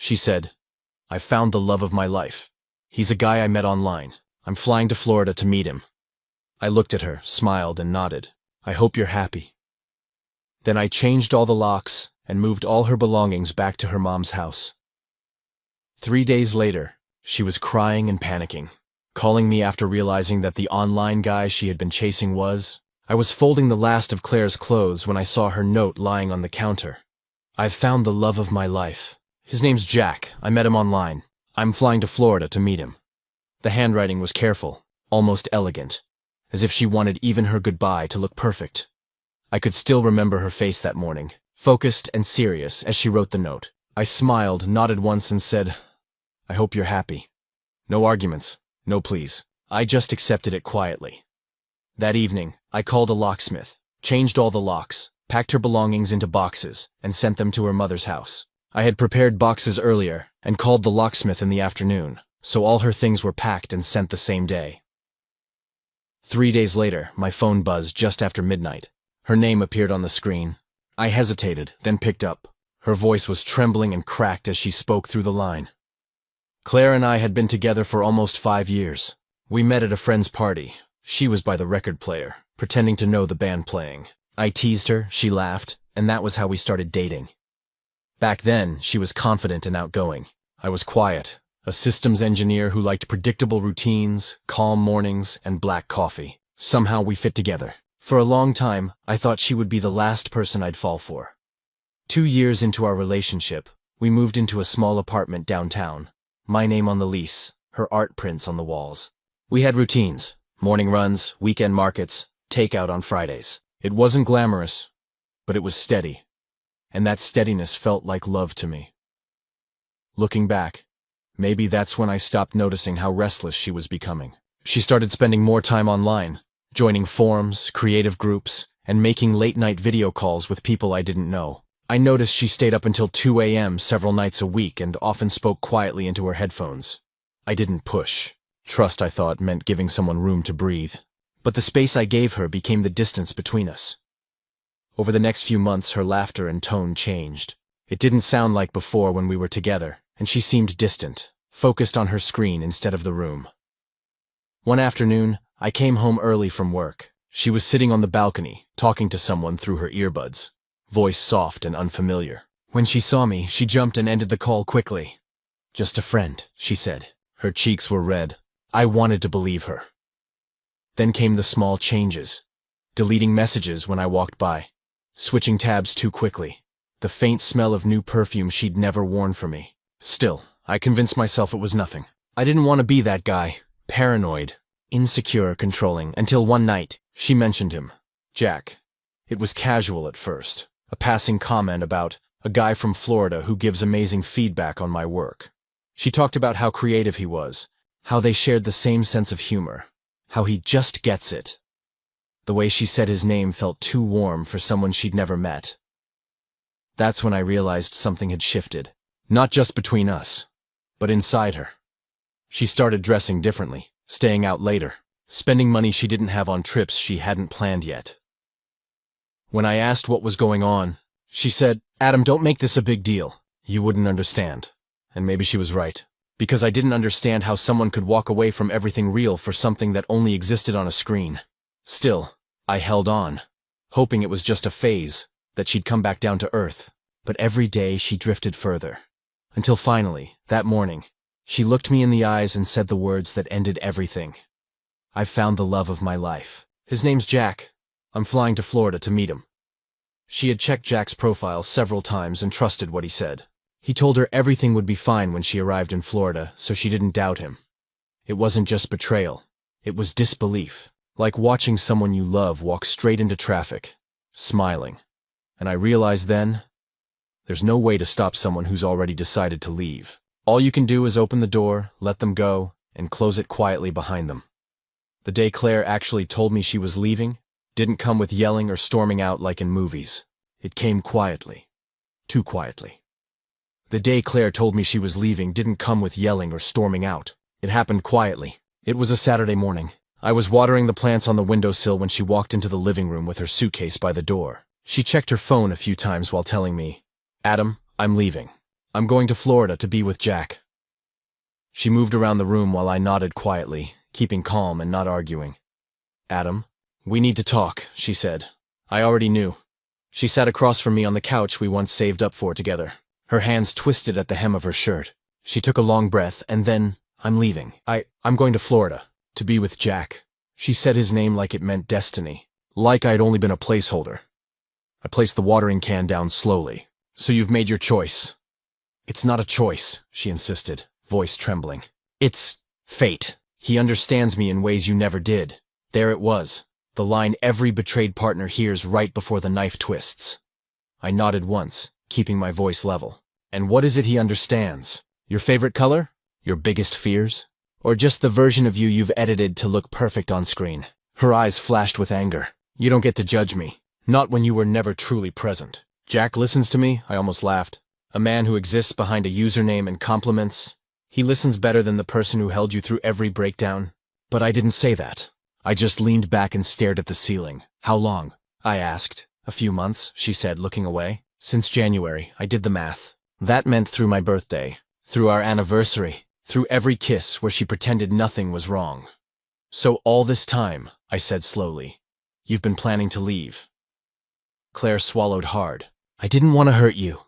she said. "I found the love of my life. He's a guy I met online. I'm flying to Florida to meet him." I looked at her, smiled, and nodded. "I hope you're happy." Then I changed all the locks and moved all her belongings back to her mom's house. 3 days later, she was crying and panicking, calling me after realizing that the online guy she had been chasing was. I was folding the last of Claire's clothes when I saw her note lying on the counter. "I've found the love of my life. His name's Jack. I met him online. I'm flying to Florida to meet him." The handwriting was careful, almost elegant, as if she wanted even her goodbye to look perfect. I could still remember her face that morning, focused and serious as she wrote the note. I smiled, nodded once, and said, "I hope you're happy." No arguments, no pleas. I just accepted it quietly. That evening, I called a locksmith, changed all the locks, packed her belongings into boxes, and sent them to her mother's house. I had prepared boxes earlier and called the locksmith in the afternoon, so all her things were packed and sent the same day. 3 days later, my phone buzzed just after midnight. Her name appeared on the screen. I hesitated, then picked up. Her voice was trembling and cracked as she spoke through the line. Claire and I had been together for almost 5 years. We met at a friend's party. She was by the record player, pretending to know the band playing. I teased her, she laughed, and that was how we started dating. Back then, she was confident and outgoing. I was quiet, a systems engineer who liked predictable routines, calm mornings, and black coffee. Somehow we fit together. For a long time, I thought she would be the last person I'd fall for. 2 years into our relationship, we moved into a small apartment downtown. My name on the lease, her art prints on the walls. We had routines, morning runs, weekend markets, takeout on Fridays. It wasn't glamorous, but it was steady. And that steadiness felt like love to me. Looking back, maybe that's when I stopped noticing how restless she was becoming. She started spending more time online, joining forums, creative groups, and making late-night video calls with people I didn't know. I noticed she stayed up until 2 a.m. several nights a week and often spoke quietly into her headphones. I didn't push. Trust, I thought, meant giving someone room to breathe. But the space I gave her became the distance between us. Over the next few months, her laughter and tone changed. It didn't sound like before when we were together, and she seemed distant, focused on her screen instead of the room. One afternoon, I came home early from work. She was sitting on the balcony, talking to someone through her earbuds, voice soft and unfamiliar. When she saw me, she jumped and ended the call quickly. "Just a friend," she said. Her cheeks were red. I wanted to believe her. Then came the small changes. Deleting messages when I walked by. Switching tabs too quickly. The faint smell of new perfume she'd never worn for me. Still, I convinced myself it was nothing. I didn't want to be that guy. Paranoid. Insecure, controlling, until one night, she mentioned him. Jack. It was casual at first. A passing comment about a guy from Florida who gives amazing feedback on my work. She talked about how creative he was, how they shared the same sense of humor, how he just gets it. The way she said his name felt too warm for someone she'd never met. That's when I realized something had shifted, not just between us, but inside her. She started dressing differently, staying out later, spending money she didn't have on trips she hadn't planned yet. When I asked what was going on, she said, "Adam, don't make this a big deal. You wouldn't understand." And maybe she was right, because I didn't understand how someone could walk away from everything real for something that only existed on a screen. Still, I held on, hoping it was just a phase, that she'd come back down to earth. But every day she drifted further. Until finally, that morning, she looked me in the eyes and said the words that ended everything. "I've found the love of my life. His name's Jack. I'm flying to Florida to meet him." She had checked Jack's profile several times and trusted what he said. He told her everything would be fine when she arrived in Florida, so she didn't doubt him. It wasn't just betrayal. It was disbelief. Like watching someone you love walk straight into traffic, smiling. And I realized then, there's no way to stop someone who's already decided to leave. All you can do is open the door, let them go, and close it quietly behind them. The day Claire actually told me she was leaving didn't come with yelling or storming out like in movies. It came quietly. Too quietly. The day Claire told me she was leaving didn't come with yelling or storming out. It happened quietly. It was a Saturday morning. I was watering the plants on the windowsill when she walked into the living room with her suitcase by the door. She checked her phone a few times while telling me, "Adam, I'm leaving. I'm going to Florida to be with Jack. She moved around the room while I nodded quietly, keeping calm and not arguing. Adam, we need to talk, she said. I already knew. She sat across from me on the couch we once saved up for together. Her hands twisted at the hem of her shirt. She took a long breath, and then, I'm leaving. I'm going to Florida, to be with Jack. She said his name like it meant destiny, like I'd only been a placeholder. I placed the watering can down slowly. So you've made your choice. It's not a choice, she insisted, voice trembling. It's fate. He understands me in ways you never did. There it was, the line every betrayed partner hears right before the knife twists. I nodded once, keeping my voice level. And what is it he understands? Your favorite color? Your biggest fears? Or just the version of you you've edited to look perfect on screen? Her eyes flashed with anger. You don't get to judge me. Not when you were never truly present. Jack listens to me, I almost laughed. A man who exists behind a username and compliments. He listens better than the person who held you through every breakdown. But I didn't say that. I just leaned back and stared at the ceiling. How long? I asked. A few months, she said, looking away. Since January, I did the math. That meant through my birthday, through our anniversary, through every kiss where she pretended nothing was wrong. So all this time, I said slowly, you've been planning to leave. Claire swallowed hard. I didn't want to hurt you.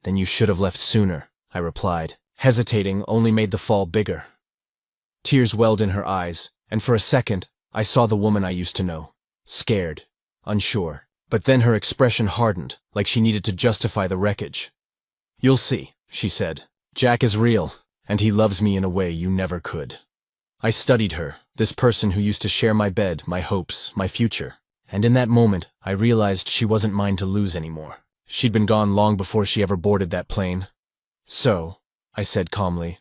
Then you should have left sooner, I replied. Hesitating only made the fall bigger. Tears welled in her eyes, and for a second, I saw the woman I used to know. Scared, unsure. But then her expression hardened, like she needed to justify the wreckage. You'll see, she said. Jack is real, and he loves me in a way you never could. I studied her, this person who used to share my bed, my hopes, my future. And in that moment, I realized she wasn't mine to lose anymore. She'd been gone long before she ever boarded that plane. So, I said calmly,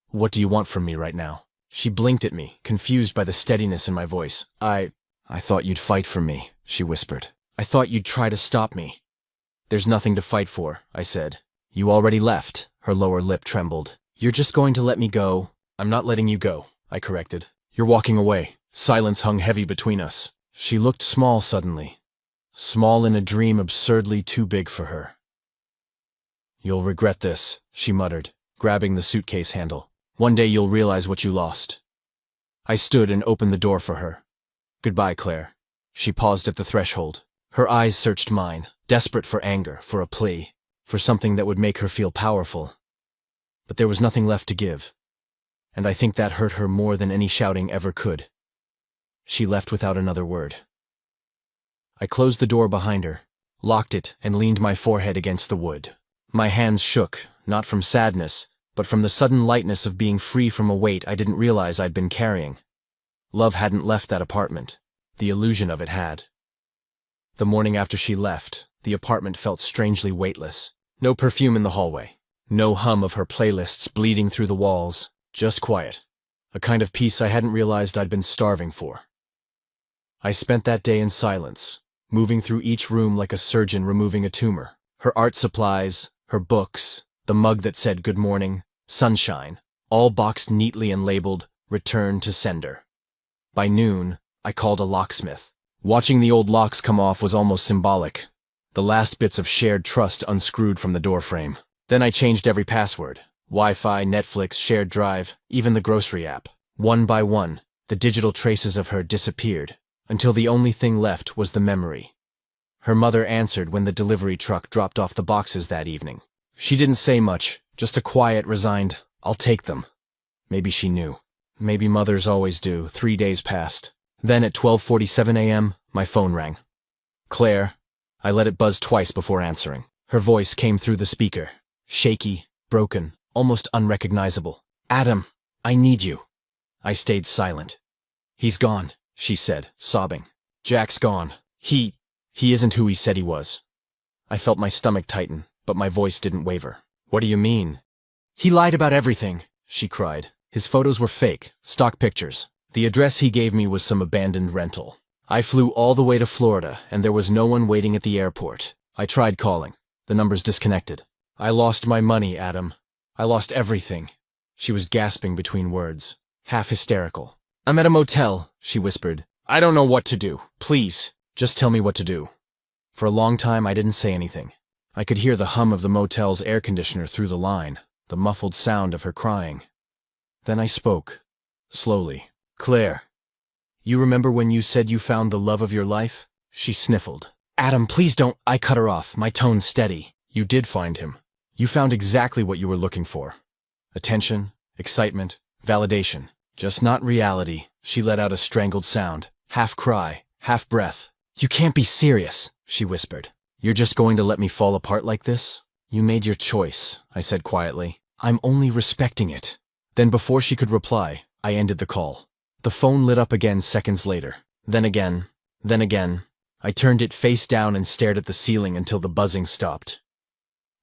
what do you want from me right now? She blinked at me, confused by the steadiness in my voice. I thought you'd fight for me, she whispered. I thought you'd try to stop me. There's nothing to fight for, I said. You already left, her lower lip trembled. You're just going to let me go. I'm not letting you go, I corrected. You're walking away. Silence hung heavy between us. She looked small suddenly. Small in a dream absurdly too big for her. You'll regret this, she muttered, grabbing the suitcase handle. One day you'll realize what you lost. I stood and opened the door for her. Goodbye, Claire. She paused at the threshold. Her eyes searched mine, desperate for anger, for a plea, for something that would make her feel powerful. But there was nothing left to give. And I think that hurt her more than any shouting ever could. She left without another word. I closed the door behind her, locked it, and leaned my forehead against the wood. My hands shook, not from sadness, but from the sudden lightness of being free from a weight I didn't realize I'd been carrying. Love hadn't left that apartment. The illusion of it had. The morning after she left, the apartment felt strangely weightless. No perfume in the hallway. No hum of her playlists bleeding through the walls. Just quiet. A kind of peace I hadn't realized I'd been starving for. I spent that day in silence, moving through each room like a surgeon removing a tumor. Her art supplies, her books, the mug that said good morning, sunshine, all boxed neatly and labeled, return to sender. By noon, I called a locksmith. Watching the old locks come off was almost symbolic. The last bits of shared trust unscrewed from the doorframe. Then I changed every password. Wi-Fi, Netflix, shared drive, even the grocery app. One by one, the digital traces of her disappeared, until the only thing left was the memory. Her mother answered when the delivery truck dropped off the boxes that evening. She didn't say much, just a quiet, resigned, I'll take them. Maybe she knew. Maybe mothers always do. 3 days passed. Then at 12:47 a.m., my phone rang. Claire. I let it buzz twice before answering. Her voice came through the speaker. Shaky, broken, almost unrecognizable. Adam, I need you. I stayed silent. He's gone, she said, sobbing. Jack's gone. He isn't who he said he was. I felt my stomach tighten, but my voice didn't waver. What do you mean? He lied about everything, she cried. His photos were fake, stock pictures. The address he gave me was some abandoned rental. I flew all the way to Florida, and there was no one waiting at the airport. I tried calling. The number's disconnected. I lost my money, Adam. I lost everything. She was gasping between words, half hysterical. I'm at a motel, she whispered. I don't know what to do. Please, just tell me what to do. For a long time, I didn't say anything. I could hear the hum of the motel's air conditioner through the line, the muffled sound of her crying. Then I spoke, slowly. "Claire, you remember when you said you found the love of your life?" She sniffled. "Adam, please don't." I cut her off, my tone steady. "You did find him. You found exactly what you were looking for. Attention, excitement, validation. Just not reality." She let out a strangled sound, half cry, half breath. "You can't be serious," she whispered. "You're just going to let me fall apart like this?" "You made your choice," I said quietly. "I'm only respecting it." Then before she could reply, I ended the call. The phone lit up again seconds later. Then again, then again. I turned it face down and stared at the ceiling until the buzzing stopped.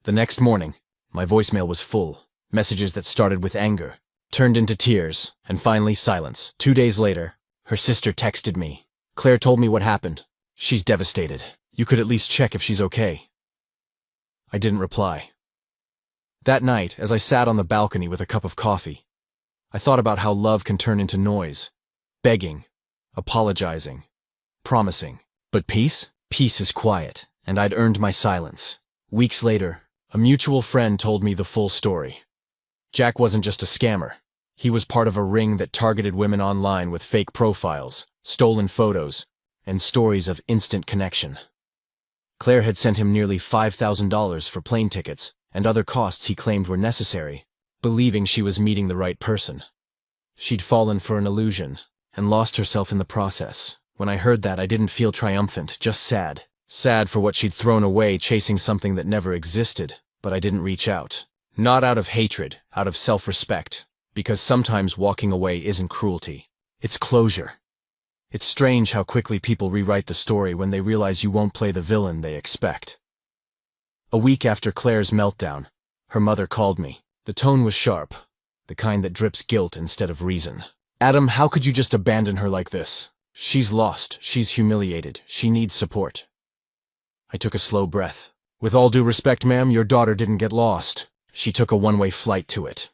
The next morning, my voicemail was full. Messages that started with anger, turned into tears, and finally silence. 2 days later, her sister texted me. "Claire told me what happened. She's devastated. You could at least check if she's okay." I didn't reply. That night, as I sat on the balcony with a cup of coffee, I thought about how love can turn into noise, begging, apologizing, promising. But peace? Peace is quiet, and I'd earned my silence. Weeks later, a mutual friend told me the full story. Jack wasn't just a scammer. He was part of a ring that targeted women online with fake profiles, stolen photos, and stories of instant connection. Claire had sent him nearly $5,000 for plane tickets and other costs he claimed were necessary, believing she was meeting the right person. She'd fallen for an illusion and lost herself in the process. When I heard that, I didn't feel triumphant, just sad. Sad for what she'd thrown away chasing something that never existed, but I didn't reach out. Not out of hatred, out of self-respect, because sometimes walking away isn't cruelty. It's closure. It's strange how quickly people rewrite the story when they realize you won't play the villain they expect. A week after Claire's meltdown, her mother called me. The tone was sharp, the kind that drips guilt instead of reason. "Adam, how could you just abandon her like this? She's lost, she's humiliated, she needs support." I took a slow breath. "With all due respect, ma'am, your daughter didn't get lost. She took a one-way flight to it."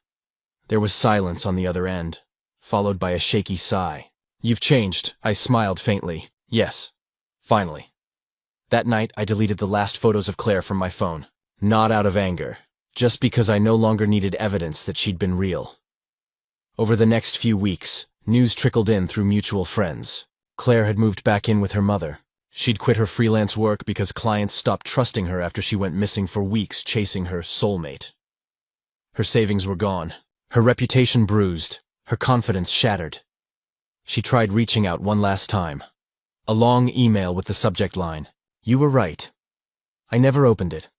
There was silence on the other end, followed by a shaky sigh. "You've changed," I smiled faintly. "Yes, finally." That night, I deleted the last photos of Claire from my phone. Not out of anger, just because I no longer needed evidence that she'd been real. Over the next few weeks, news trickled in through mutual friends. Claire had moved back in with her mother. She'd quit her freelance work because clients stopped trusting her after she went missing for weeks chasing her soulmate. Her savings were gone, her reputation bruised, her confidence shattered. She tried reaching out one last time. A long email with the subject line, "You were right." I never opened it.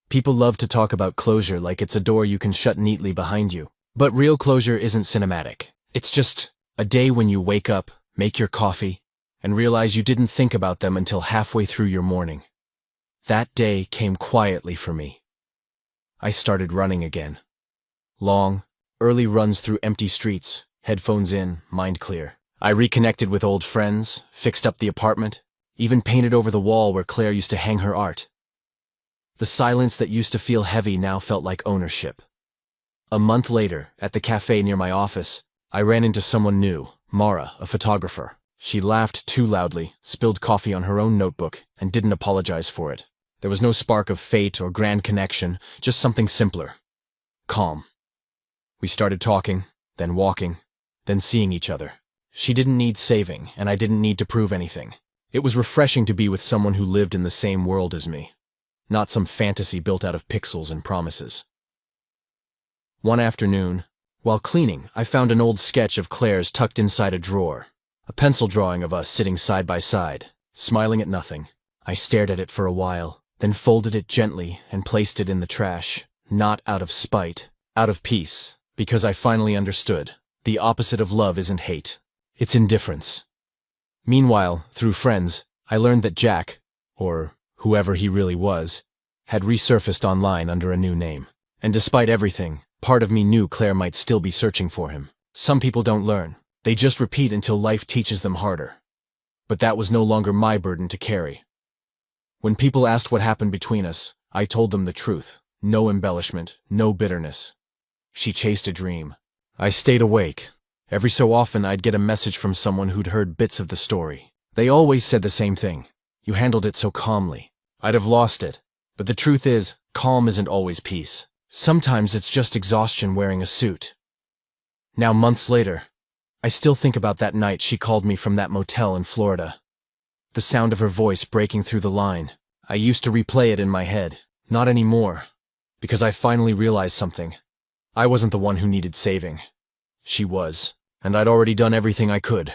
People love to talk about closure like it's a door you can shut neatly behind you. But real closure isn't cinematic. It's just a day when you wake up, make your coffee, and realize you didn't think about them until halfway through your morning. That day came quietly for me. I started running again. Long, early runs through empty streets, headphones in, mind clear. I reconnected with old friends, fixed up the apartment, even painted over the wall where Claire used to hang her art. The silence that used to feel heavy now felt like ownership. A month later, at the cafe near my office, I ran into someone new, Mara, a photographer. She laughed too loudly, spilled coffee on her own notebook, and didn't apologize for it. There was no spark of fate or grand connection, just something simpler. Calm. We started talking, then walking, then seeing each other. She didn't need saving, and I didn't need to prove anything. It was refreshing to be with someone who lived in the same world as me, not some fantasy built out of pixels and promises. One afternoon, while cleaning, I found an old sketch of Claire's tucked inside a drawer, a pencil drawing of us sitting side by side, smiling at nothing. I stared at it for a while, then folded it gently and placed it in the trash, not out of spite, out of peace, because I finally understood. The opposite of love isn't hate. It's indifference. Meanwhile, through friends, I learned that Jack, or whoever he really was, had resurfaced online under a new name. And despite everything, part of me knew Claire might still be searching for him. Some people don't learn. They just repeat until life teaches them harder. But that was no longer my burden to carry. When people asked what happened between us, I told them the truth. No embellishment, no bitterness. She chased a dream. I stayed awake. Every so often I'd get a message from someone who'd heard bits of the story. They always said the same thing. "You handled it so calmly." I'd have lost it, But the truth is, calm isn't always peace. Sometimes it's just exhaustion wearing a suit. Now, months later, I still think about that night she called me from that motel in Florida. The sound of her voice breaking through the line. I used to replay it in my head. Not anymore. Because I finally realized something. I wasn't the one who needed saving. She was. And I'd already done everything I could.